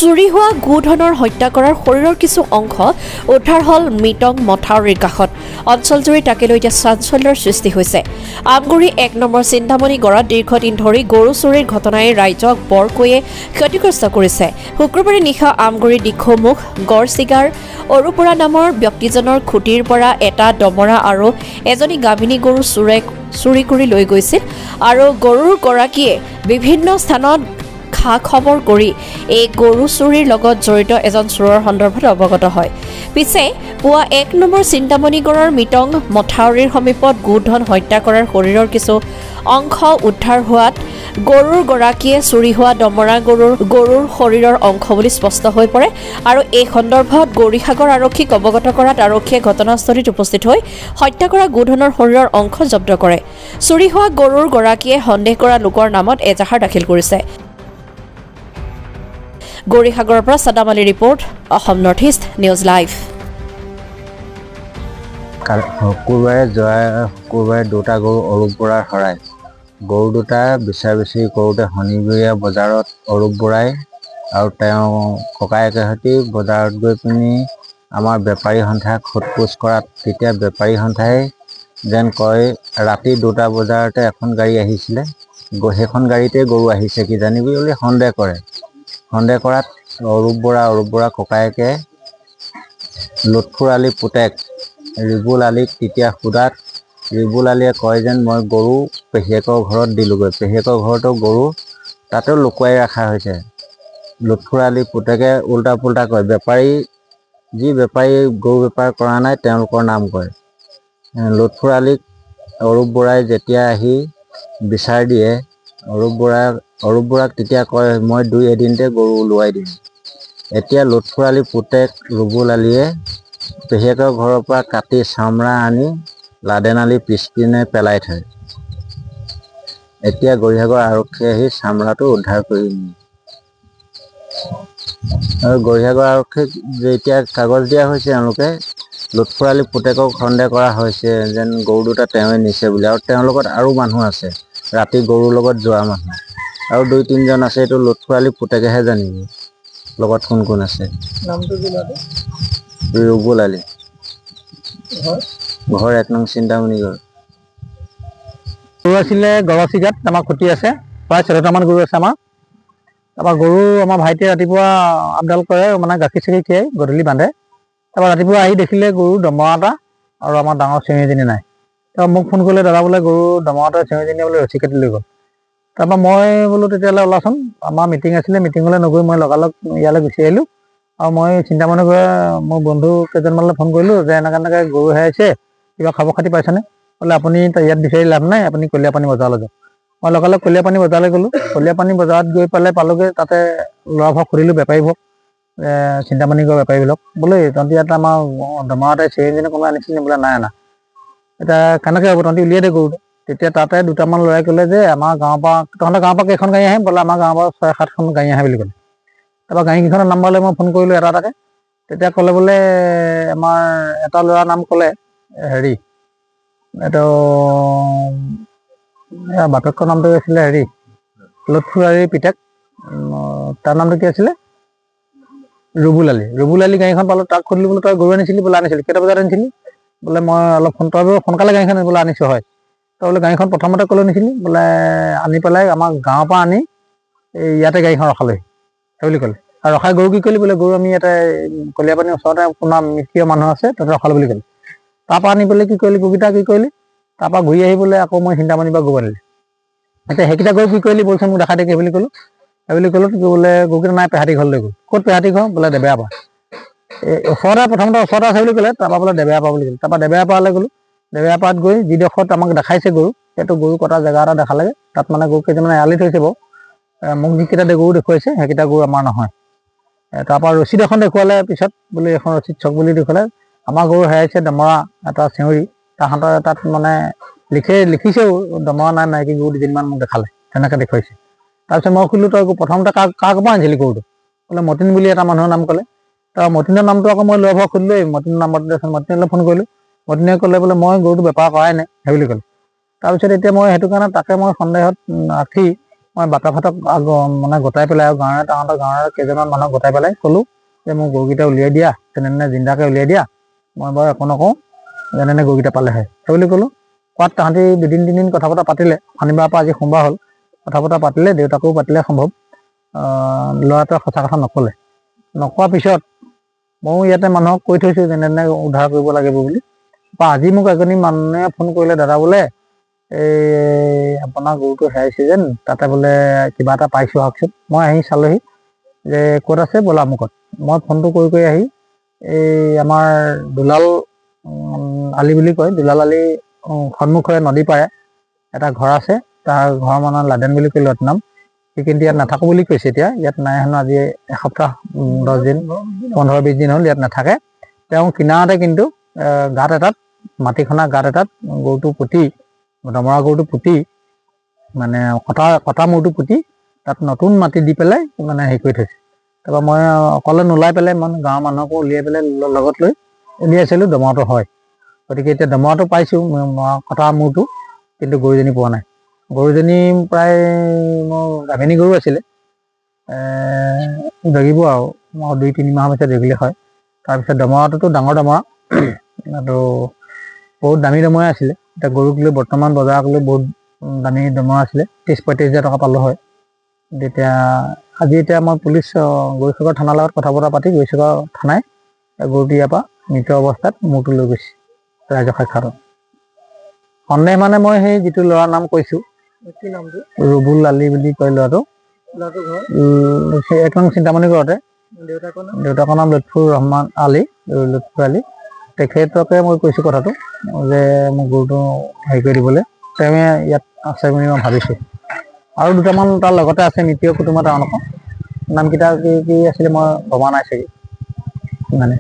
চুৰি হোৱা গোধনৰ হত্যা কৰাৰ শৰীৰৰ কিছু অংশ উদ্ধাৰ হ'ল মিটং মথাউৰিৰ কাষত। অঞ্চলজুৰি তাকে লৈ এতিয়া চাঞ্চল্যৰ সৃষ্টি হৈছে। আমগুৰি ১ নম্বৰ চিন্তামণি গড়ত দীৰ্ঘদিন ধৰি গৰু চুৰিৰ ঘটনাই ৰাইজক বৰকৈয়ে ক্ষতিগ্ৰস্ত কৰিছে। শুক্ৰবাৰে নিশা আমগুৰি দিখৌমুখ গড়চিগাৰ অৰুপুৰা নামৰ ব্যক্তিজনৰ খুঁটিৰ পৰা এটা দমৰা আৰু এজনী গাভিনী গৰু চুৰি কৰি লৈ গৈছিল আৰু গৰুৰ গৰাকীয়ে বিভিন্ন স্থানত খা খবৰ কৰি এই গৰু চুৰিৰ লগত জড়িত এজন চোৰৰ সন্দৰ্ভত অৱগত হয়। পিছে পুৱা ১ নম্বৰ চিন্তামণিগড়ৰ মিটং মথাউৰিৰ সমীপত গোধন হত্যা কৰাৰ শৰীৰৰ কিছু অংশ উদ্ধাৰ হোৱাত গৰুৰ গৰাকীয়ে চুৰি হোৱা দমৰা গৰুৰ শৰীৰৰ অংশ বুলি স্পষ্ট হৈ পৰে আৰু এই সন্দৰ্ভত গৌৰীসাগৰ আৰক্ষীক অৱগত কৰাত আৰক্ষীয়ে ঘটনাস্থলীত উপস্থিত হৈ হত্যা কৰা গোধনৰ শৰীৰৰ অংশ জব্দ কৰে। চুৰি হোৱা গৰুৰ গৰাকীয়ে সন্দেহ কৰা লোকৰ নামত এজাহাৰ দাখিল কৰিছে। গৌৰীসাগৰৰ পৰা Saddam Ali report, Assam north east news live. শুকুৰবাৰে দুটা গৰু অৰূপ বৰাৰ হৰাই। গৰু দুটা বিচাৰ বিচাৰি কৰোঁতে শনিবৰীয়া বজাৰত অৰূপ বৰাই আৰু তেওঁ ককায়েকে সৈতে বজাৰত গৈ পিনি আমাৰ বেপাৰী সন্থাক সোধ পোছ কৰাত তেতিয়া বেপাৰী সন্থাই যেন কয় ৰাতি 2টা বজাতে এখন গাড়ী আহিছিলে, সেইখন গাড়ীতে গৰু আহিছে কিজানি বুলি সন্দেহ কৰে। সন্দেহ কৰাত অৰূপ বৰা ককায়েকে লুৎফুৰ আলী পুতেক ৰিবুল আলীক তেতিয়া সোধাত ৰিবুল আলীয়ে কয় যেন মই গৰু পেহীয়েকৰ ঘৰত দিলোগৈ। পেহীয়েকৰ ঘৰতো গৰু তাতেও লুকুৱাই ৰখা হৈছে। লুৎফুৰ আলী পুতেকে উল্টা পুল্টা কয়। যি বেপাৰী গৰু বেপাৰ কৰা নাই তেওঁলোকৰ নাম কয়। লুৎফুৰ আলীক অৰূপ বৰাই যেতিয়া আহি বিচাৰ দিয়ে, অৰূপ বৰাক তেতিয়া কয় মই 2 এদিনতে গৰু ওলোৱাই দিম। এতিয়া লুৎফুৰ আলী পুতেক ৰুবুল আলীয়ে পেহীয়েকৰ ঘৰৰ পৰা কাটি চামৰা আনি লাদেন আলী পিছপিনে পেলাই থয়। এতিয়া গৌৰীসাগৰ আৰক্ষীয়ে আহি চামৰাটো উদ্ধাৰ কৰি নিয়ে আৰু গৌৰীসাগৰ আৰক্ষীক যেতিয়া কাগজ দিয়া হৈছে তেওঁলোকে লুৎফুৰ আলী পুতেকক সন্দেহ কৰা হৈছে যেন গৰু দুটা তেওঁৱে নিছে বুলি আৰু তেওঁৰ লগত আৰু মানুহ আছে, ৰাতি গৰুৰ লগত যোৱা মানুহ আৰু 2-3জন আছে। এইটো লুৎফুৰ আলী পুতেকেহে জানিব লগত কোন আছে। নামটো কি লাগে? ৰুবুল আলী, ঘৰ 1 নং চিন্তামণিগড়। গৰু আছিলে গড়চিগাত, আমাৰ খুঁটি আছে, প্ৰায় 14টামান গৰু আছে আমাৰ। তাৰপৰা গৰু আমাৰ ভাইটিয়ে ৰাতিপুৱা আপডাল কৰে, মানে গাখীৰ চাখীৰ খীৰাই গধূলি বান্ধে। তাৰপৰা ৰাতিপুৱা আহি দেখিলে গৰু দমৰা এটা আৰু আমাৰ ডাঙৰ চেউৰীজনী নাই। তাৰপৰা মোক ফোন কৰিলে, দাদা বোলে গৰু দমৰাটো চেউৰীজনীয়ে বোলে ৰছী কাটি লৈ গ'ল। তাৰপৰা মই বোলো তেতিয়াহ'লে ওলাচোন, আমাৰ মিটিং আছিলে, মিটিঙলৈ নগৈ মই লগালগ ইয়ালৈ গুচি আহিলোঁ আৰু মই চিন্তামণি গৈ মোৰ বন্ধু কেইজনমানলৈ ফোন কৰিলোঁ যে এনেকৈ গৰু হেৰাইছে, কিবা খবৰ খাতি পাইছেনে? বোলে আপুনি ইয়াত বিচাৰি লাভ নাই, আপুনি কলীয়াপানী বজাৰলৈ যাওক। মই লগালগ কলীয়াপানী বজাৰলৈ গ'লোঁ। কলীয়াপানী বজাৰত গৈ পালোগৈ, তাতে ল'ৰাবোৰক সুধিলোঁ, বেপাৰীবোৰক, চিন্তামণিগড় বেপাৰীবোৰক, বোলে তহঁতি ইয়াত আমাৰ দমৰা এটাই চেউৰীজনী কোনোবাই আনিছিল নি? বোলে নাই অনা। এতিয়া কেনেকৈ হ'ব, তহঁতি উলিয়াই দে গৰুটো। তেতিয়া তাতে দুটামান ল'ৰাই ক'লে যে আমাৰ গাঁৱৰ পৰা, তহঁতৰ গাঁৱৰ পৰা কেইখন গাড়ী আহে? বোলে আমাৰ গাঁৱৰ পৰা 6-7খন গাড়ী আহে বুলি ক'লে। তাৰপৰা গাড়ীকেইখনৰ নাম্বাৰলৈ মই ফোন কৰিলোঁ এটাকে। তেতিয়া ক'লে বোলে আমাৰ এটা ল'ৰাৰ নাম ক'লে এইটো বাপেকৰ নামটো আছিলে লুৎফুৰ আলীৰ পিতেক, তাৰ নামটো কি আছিলে? ৰুবুল আলী। ৰুবুল আলী গাড়ীখন পালোঁ, তাক সুধিলোঁ বোলে তই গৰু আনিছিলি? বোলে আনিছিলোঁ। কেইটা বজাত আনিছিলি? বোলে মই অলপ তই সোনকালে গাড়ীখন বোলে আনিছোঁ। হয়। তই বোলে গাড়ীখন প্ৰথমতে ক'লৈ নিছিলি? বোলে আনি পেলাই আমাৰ গাঁৱৰ পৰা আনি ইয়াতে গাড়ীখন ৰখালৈ সেই বুলি ক'লে। আৰু ৰখাই গৰু কি কৰিলি? বোলে গৰু আমি ইয়াতে কলীয়াপানীৰ ওচৰতে আপোনাৰ মিত্ৰীয় মানুহ আছে, তাতে ৰখালোঁ বুলি ক'লে। তাৰপৰা আনি পেলাই কি কৰিলি? গৰুকেইটা কি কৰিলি? তাৰপৰা ঘূৰি আহি বোলে আকৌ মই চিন্তামণিৰ পৰা গৰু আনিলোঁ। এতিয়া সেইকেইটা গৰু কি কৰিলি বলচোন মোক দেখাই দে বুলি ক'লোঁ। বোলে গৰুকেইটা নাই, পেহাটি ঘৰলৈ গ'ল। ক'ত পেহাটি ঘৰ? বোলে দেবেৰা পৰা। প্ৰথমতে ওচৰতে আছে বুলি ক'লে, তাৰপৰা বোলে দেবেৰা পৰা বুলি ক'লে। তাৰপৰা দেবেৰা পাৰলৈ গ'লোঁ। দেবেৰা পাৰত গৈ যিডোখৰত আমাক দেখাইছে গৰু, সেইটো গৰু কটা জেগা এটা দেখালেগৈ। তাত মানে গৰু কেইটামানে এৰালি থৈছে বাৰু। মোক যিকেইটা গৰু দেখুৱাইছে সেইকেইটা গৰু আমাৰ নহয়। তাৰপৰা ৰচিদ এখন দেখুৱালে পিছত, বোলে এখন ৰচিদ চক বুলি দেখুৱালে। আমাৰ গৰু হেৰাইছে দমৰা এটা চেউৰী, তাহাঁতৰ তাত মানে লিখিছেও দমৰা নাই, মাইকী গৰু 2দিনমান মোক দেখালে, তেনেকৈ দেখুৱাইছে। তাৰপিছত মই সুধিলোঁ তই প্ৰথমতে কাৰ পৰা আনিছিলি গৰুটো? বোলে মতিন বুলি এটা মানুহৰ নাম ক'লে। তাৰপৰা মতিনৰ নামটো আকৌ মই ল'ৰাবোৰক সুধিলোঁ, মতিনৰ নাম্বাৰটো দেচোন। মতিনলৈ ফোন কৰিলোঁ। মতিনে ক'লে বোলে মই গৰুটো বেপাৰ কৰাই নাই সেই বুলি ক'লে। তাৰপিছত এতিয়া মই সেইটো কাৰণে তাকে মই সন্দেহত ৰাখি মই বাটা ফাটক মানে গোটাই পেলাই আৰু তাহাঁতৰ গাঁৱৰ কেইজনমান মানুহক গোটাই পেলাই ক'লোঁ যে মোৰ গৰুকেইটা উলিয়াই দিয়া, তেনেধৰণে জিন্দাকৈ উলিয়াই দিয়া, মই বাৰু একো নকওঁ, যেনে গৰুকেইটা পালে হয় সেই বুলি ক'লোঁ। কোৱাত তাহাঁতি 2-3 দিন কথা বতৰা পাতিলে। শনিবাৰৰ পৰা আজি সোমবাৰ হ'ল, কথা বতৰা পাতিলে, দেউতাকো পাতিলে সম্ভৱ। ল'ৰাটোৱে সঁচা কথা নক'লে। নকোৱাৰ পিছত ময়ো ইয়াতে মানুহক কৈ থৈছোঁ যেনে উদ্ধাৰ কৰিব লাগিব বুলি। আজি মোক এজনী মানুহে ফোন কৰিলে, দাদা বোলে এই আপোনাৰ গৰুটো হেৰাইছে যেন, তাতে বোলে কিবা এটা পাইছোঁ আহকচোন। মই আহি চালোহি যে ক'ত আছে বোলে আমুকত। মই ফোনটো কৰি আহি এই আমাৰ দুলাল আলি বুলি কয়, দুলাল আলি সন্মুখৰে নদী পাৰে এটা ঘৰ আছে, তাৰ ঘৰৰ মানুহ লাডেন বুলি কয় ল'ৰাটোৰ নাম। সি কিন্তু ইয়াত নাথাকোঁ বুলি কৈছে। এতিয়া ইয়াত নাই হেনো, আজি এসপ্তাহ 10 দিন 15-20 দিন হ'ল ইয়াত নাথাকে। তেওঁ কিনাৰতে কিন্তু গাঁত এটাত, মাটি খনা গাঁত এটাত গৰুটো পুতি, দমৰা গৰুটো পুতি, মানে কটা মূৰটো পুতি তাত নতুন মাটি দি পেলাই মানে হেৰি কৰি থৈছে। তাৰপৰা মই অকলে নোলাই পেলাই মানে গাঁৱৰ মানুহকো উলিয়াই পেলাই লগত লৈ উলিয়াইছিলোঁ। দমৰাটো হয়, গতিকে এতিয়া দমৰাটো পাইছোঁ, কটা মূৰটো, কিন্তু গৰুজনী পোৱা নাই। গৰুজনী প্ৰায় মোৰ গাভিনী গৰু আছিলে, জগিব আৰু 2-3 মাহৰ পিছত জগিলে হয়। তাৰপিছত দমৰাটোতো ডাঙৰ দমৰা, আৰু বহুত দামী দমৰাই আছিলে। এতিয়া গৰুক লৈ বৰ্তমান বজাৰক লৈ বহুত দামী দমৰা আছিলে, 30-35 হাজাৰ টকা পালোঁ হয়। তেতিয়া আজি মই পুলিচ গৈছগাঁও থানাৰ লগত কথা বতৰা পাতি গৈছগাঁও থানাই গৰুটো ইয়াৰ পৰা মৃত অৱস্থাত মূৰটো লৈ গৈছে ৰাইজৰ সাক্ষাতত। সন্দেহ মানে মই সেই যিটো ল'ৰাৰ নাম কৈছোঁ, ৰুবুল আলি বুলি কয় ল'ৰাটো, একদম চিন্তামণি ঘৰতে। দেউতাকৰ নাম লুৎফুৰ ৰহমান আলি, লুৎফুৰ আলি। তেখেতকে মই কৈছোঁ কথাটো যে মোক গৰুটো হেৰি কৰি দিবলৈ। তেওঁ ইয়াত আছে বুলি মই ভাবিছোঁ। আৰু দুটামান তাৰ লগতে আছে, মিতিৰ কুটুমৰ তেওঁলোকৰ নামকেইটা কি আছিলে মই ভবা নাই চাগে মানে।